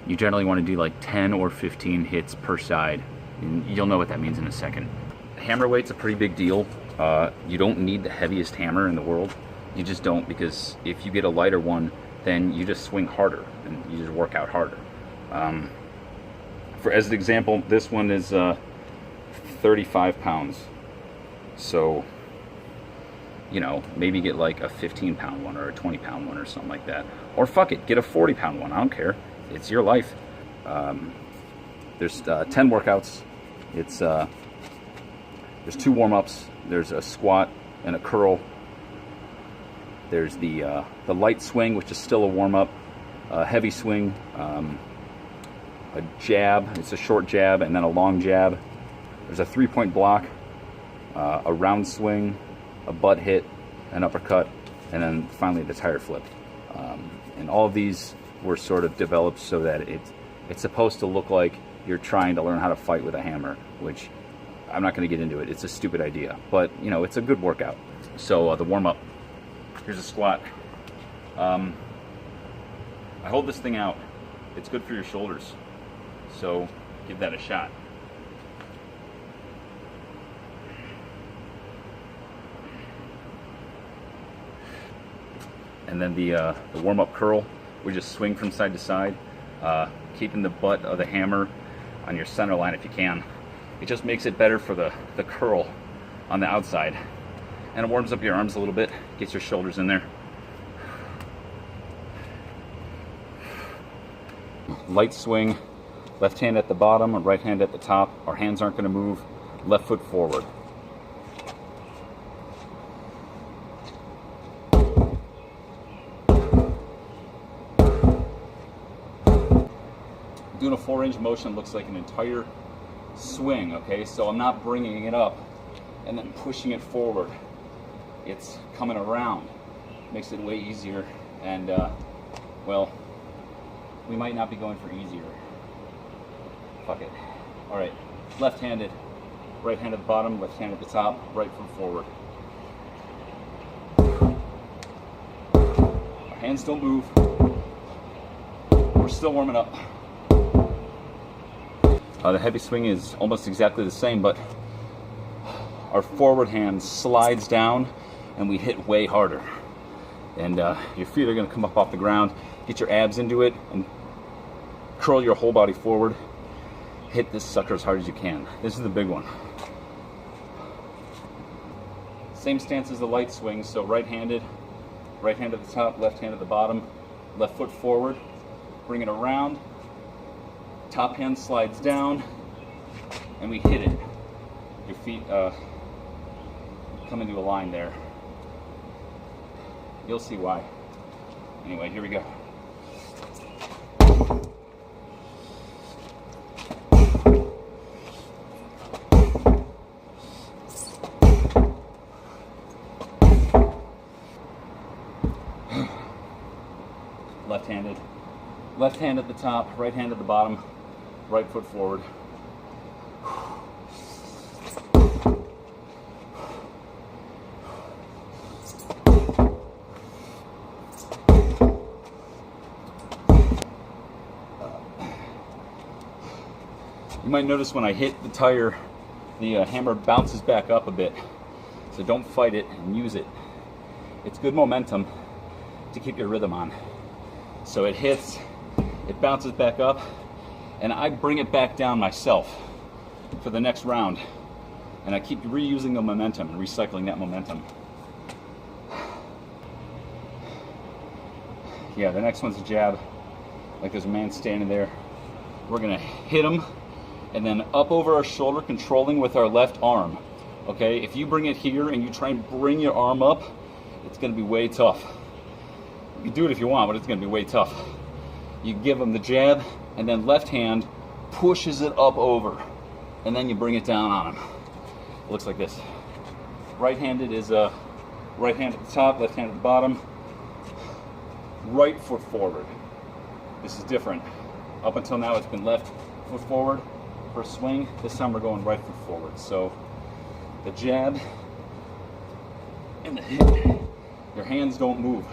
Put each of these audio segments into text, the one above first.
You generally want to do like 10 or 15 hits per side, and you'll know what that means in a second. Hammer weight's a pretty big deal. You don't need the heaviest hammer in the world. You just don't, because if you get a lighter one, then you just swing harder and you just work out harder. As an example, this one is 35 pounds. So, you know, maybe get like a 15-pound one or a 20-pound one or something like that. Or fuck it, get a 40-pound one. I don't care. It's your life. There's 10 workouts. There's 2 warm-ups. There's a squat and a curl. There's the light swing, which is still a warm-up. A heavy swing. A jab. It's a short jab and then a long jab. There's a 3-point block. A round swing. A butt hit. An uppercut. And then finally the tire flip. And all of these were sort of developed so that it's supposed to look like you're trying to learn how to fight with a hammer, which I'm not going to get into it. It's a stupid idea, but you know, it's a good workout. So the warm-up, here's a squat. I hold this thing out. It's good for your shoulders, so give that a shot. And then the warm-up curl, we just swing from side to side, keeping the butt of the hammer on your center line if you can. It just makes it better for the curl on the outside. And it warms up your arms a little bit, gets your shoulders in there. Light swing, left hand at the bottom, right hand at the top. Our hands aren't going to move. Left foot forward. Doing a 4-range motion looks like an entire swing, okay? So I'm not bringing it up and then pushing it forward. It's coming around. Makes it way easier, and well, we might not be going for easier. Fuck it. All right, left-handed. Right hand at the bottom, left hand at the top, right foot forward. Our hands don't move. We're still warming up. The heavy swing is almost exactly the same, but our forward hand slides down and we hit way harder. And your feet are going to come up off the ground. Get your abs into it and curl your whole body forward. Hit this sucker as hard as you can. This is the big one. Same stance as the light swing, so right-handed, right hand at the top, left hand at the bottom, left foot forward, bring it around. Top hand slides down, and we hit it. Your feet come into a line there. You'll see why. Anyway, here we go. Left-handed. Left hand at the top, right hand at the bottom. Right foot forward. You might notice when I hit the tire, the hammer bounces back up a bit. So don't fight it and use it. It's good momentum to keep your rhythm on. So it hits, it bounces back up, and I bring it back down myself for the next round. And I keep reusing the momentum and recycling that momentum. Yeah, the next one's a jab. Like there's a man standing there. We're gonna hit him and then up over our shoulder, controlling with our left arm. Okay, if you bring it here and you try and bring your arm up, it's gonna be way tough. You can do it if you want, but it's gonna be way tough. You give him the jab, and then left hand pushes it up over, and then you bring it down on him. It looks like this. Right-handed is right hand at the top, left hand at the bottom. Right foot forward. This is different. Up until now it's been left foot forward for a swing. This time we're going right foot forward. So the jab and the hit. Your hands don't move.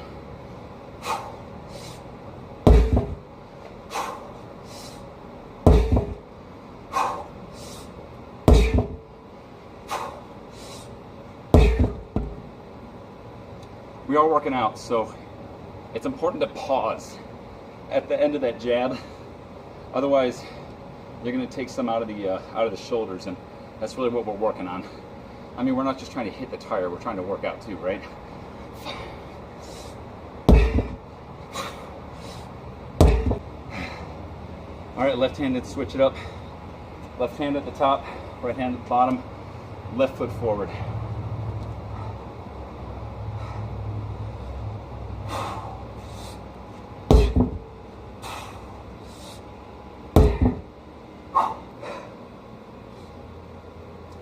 we are working out, so it's important to pause at the end of that jab. Otherwise, you're going to take some out of the shoulders, and that's really what we're working on. I mean, we're not just trying to hit the tire, we're trying to work out too, right? All right, left-handed, switch it up. Left hand at the top, right hand at the bottom, left foot forward.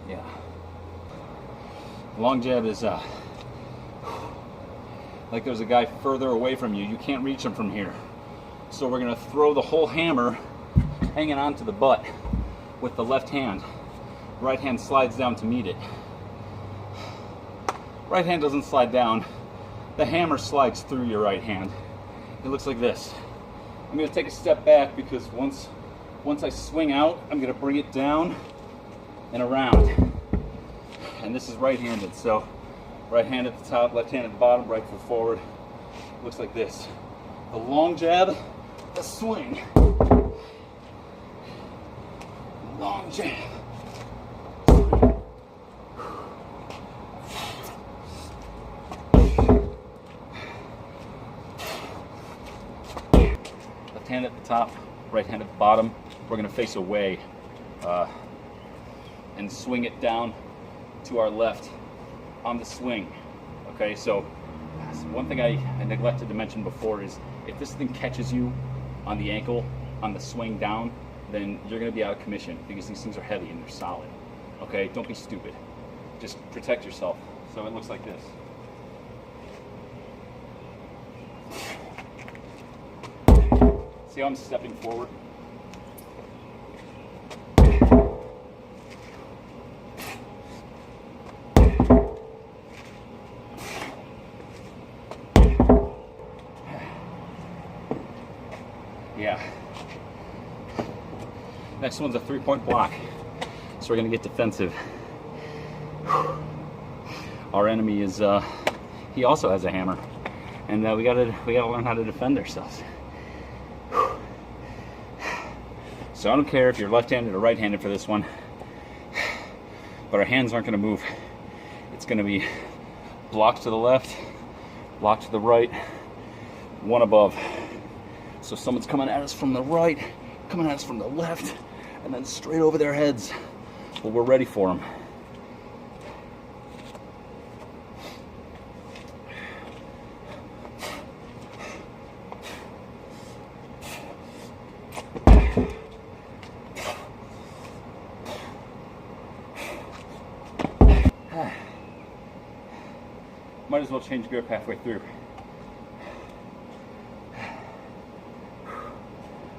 Yeah. Long jab is like there's a guy further away from you. You can't reach him from here. So we're gonna throw the whole hammer hanging onto the butt with the left hand. Right hand slides down to meet it. Right hand doesn't slide down. The hammer slides through your right hand. It looks like this. I'm gonna take a step back because once I swing out, I'm gonna bring it down and around. And this is right-handed, so right hand at the top, left hand at the bottom, right foot forward. Looks like this. The long jab, the swing. Long jab. Left hand at the top, right hand at the bottom. We're going to face away and swing it down to our left on the swing. Okay, so one thing I neglected to mention before is if this thing catches you on the ankle on the swing down, then you're going to be out of commission because these things are heavy and they're solid. Okay, don't be stupid. Just protect yourself. So it looks like this. See how I'm stepping forward? Yeah. Next one's a 3-point block. So we're gonna get defensive. Our enemy is he also has a hammer, and we gotta learn how to defend ourselves. So I don't care if you're left-handed or right-handed for this one, but our hands aren't gonna move. It's gonna be block to the left, block to the right, one above. So someone's coming at us from the right, coming at us from the left, and then straight over their heads. But we're ready for them. Might as well change grip halfway through.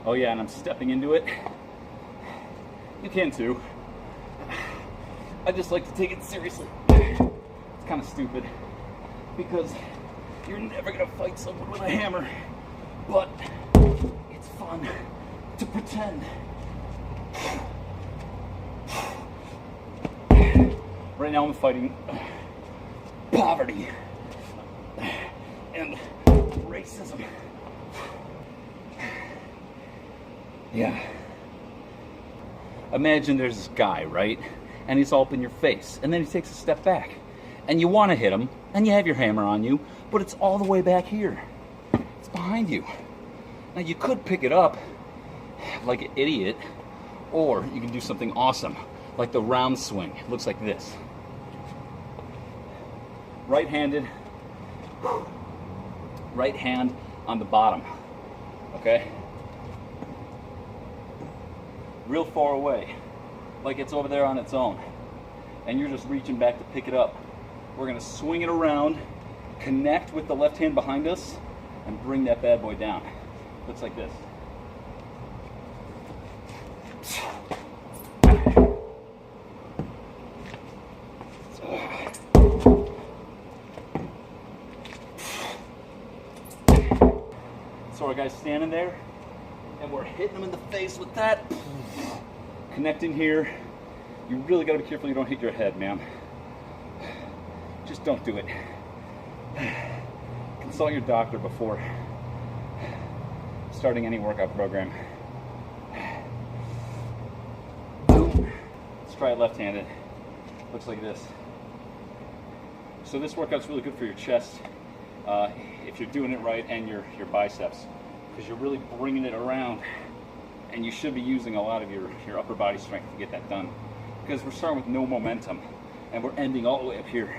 Oh yeah, and I'm stepping into it. You can too. I just like to take it seriously. It's kind of stupid because you're never gonna fight someone with a hammer, but it's fun to pretend. Right now I'm fighting poverty and racism. Yeah. Imagine there's this guy, right? And he's all up in your face. And then he takes a step back. And you want to hit him. And you have your hammer on you. But it's all the way back here. It's behind you. Now you could pick it up like an idiot. Or you can do something awesome. Like the round swing. It looks like this. Right-handed. Right hand on the bottom. Okay? Real far away, like it's over there on its own, and you're just reaching back to pick it up. We're gonna swing it around, connect with the left hand behind us, and bring that bad boy down. Looks like this. So our guy's standing there, and we're hitting him in the face with that. Connecting here. You really got to be careful you don't hit your head, man. Just don't do it. Consult your doctor before starting any workout program. Let's try it left-handed. Looks like this. So this workout's really good for your chest if you're doing it right, and your biceps, because you're really bringing it around, and you should be using a lot of your upper body strength to get that done, because we're starting with no momentum and we're ending all the way up here.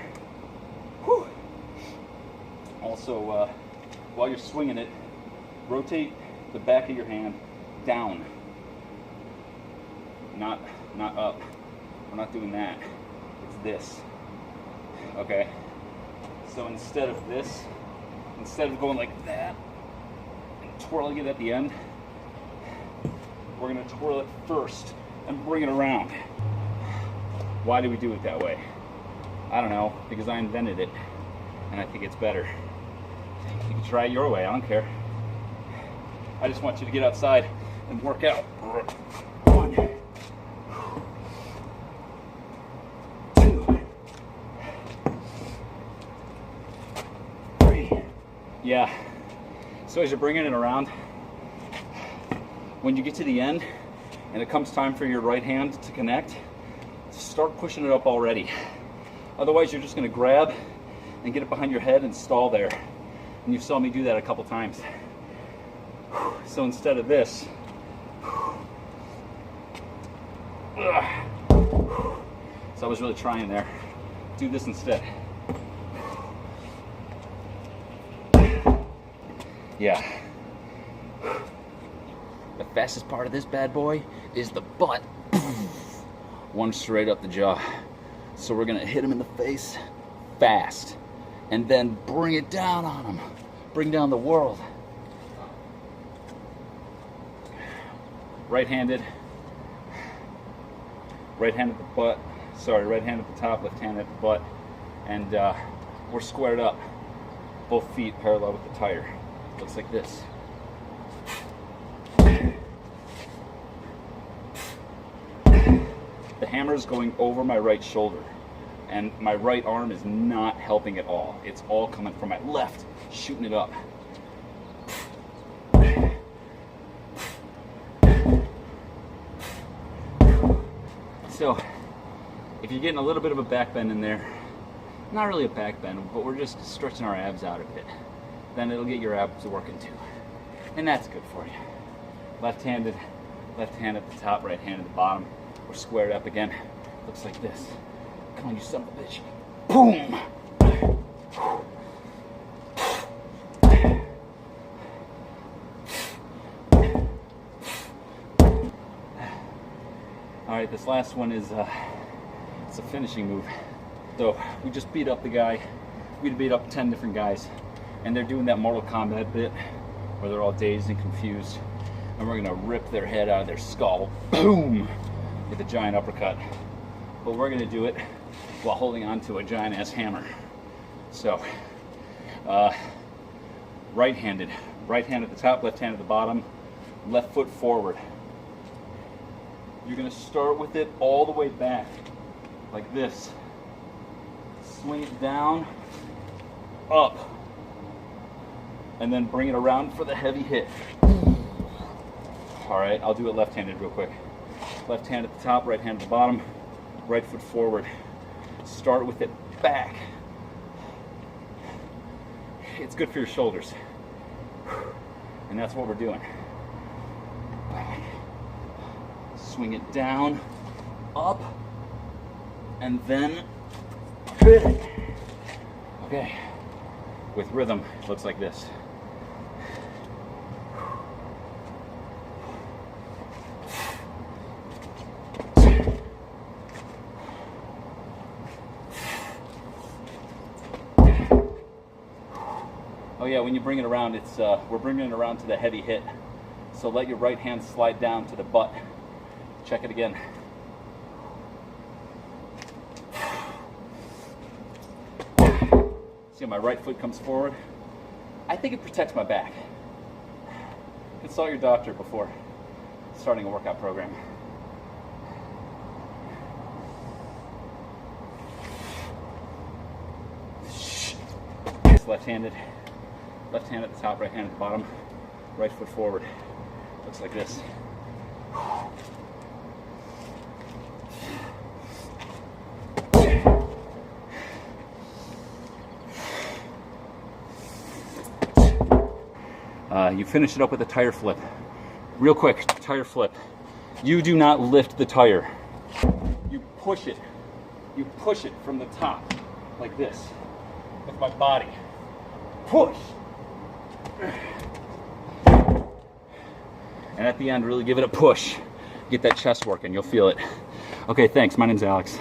Whew. Also, while you're swinging it, rotate the back of your hand down, not up. We're not doing that. It's this. Okay? So instead of this, instead of going like that and twirling it at the end, we're going to twirl it first and bring it around. Why do we do it that way? I don't know, because I invented it and I think it's better. You can try it your way, I don't care. I just want you to get outside and work out. 1, 2, 3. Yeah. So as you're bringing it around, when you get to the end and it comes time for your right hand to connect, start pushing it up already. Otherwise, you're just going to grab and get it behind your head and stall there. And you saw me do that a couple times. So instead of this, so I was really trying there. Do this instead. Yeah. The fastest part of this bad boy is the butt. One straight up the jaw. So we're gonna hit him in the face fast and then bring it down on him. Bring down the world. Right-handed. Right hand at the butt. Sorry, right hand at the top, left hand at the butt. And we're squared up. Both feet parallel with the tire. Looks like this. The hammer is going over my right shoulder, and my right arm is not helping at all. It's all coming from my left, shooting it up. So, if you're getting a little bit of a back bend in there, not really a back bend, but we're just stretching our abs out a bit, then it'll get your abs working too. And that's good for you. Left-handed, left hand at the top, right hand at the bottom. We're squared up again. Looks like this. Come on, you son of a bitch. Boom! All right, this last one is it's a finishing move. So we just beat up the guy. We beat up 10 different guys, and they're doing that Mortal Kombat bit where they're all dazed and confused, and we're gonna rip their head out of their skull. Boom! With a giant uppercut. But we're gonna do it while holding on to a giant ass hammer. So, right-handed. Right hand at the top, left hand at the bottom, left foot forward. You're gonna start with it all the way back, like this. Swing it down, up, and then bring it around for the heavy hit. All right, I'll do it left-handed real quick. Left hand at the top, right hand at the bottom, right foot forward. Start with it back. It's good for your shoulders. And that's what we're doing. Back. Swing it down, up, and then hit it. Okay. With rhythm, it looks like this. Oh yeah, when you bring it around, it's we're bringing it around to the heavy hit. So let your right hand slide down to the butt. Check it again. See how my right foot comes forward? I think it protects my back. Consult your doctor before starting a workout program. Left-handed. Left hand at the top, right hand at the bottom. Right foot forward. Looks like this. You finish it up with a tire flip. Real quick, tire flip. You do not lift the tire. You push it. You push it from the top, like this, with my body. Push. And at the end, really give it a push. Get that chest working, you'll feel it. Okay, thanks. My name's Alex.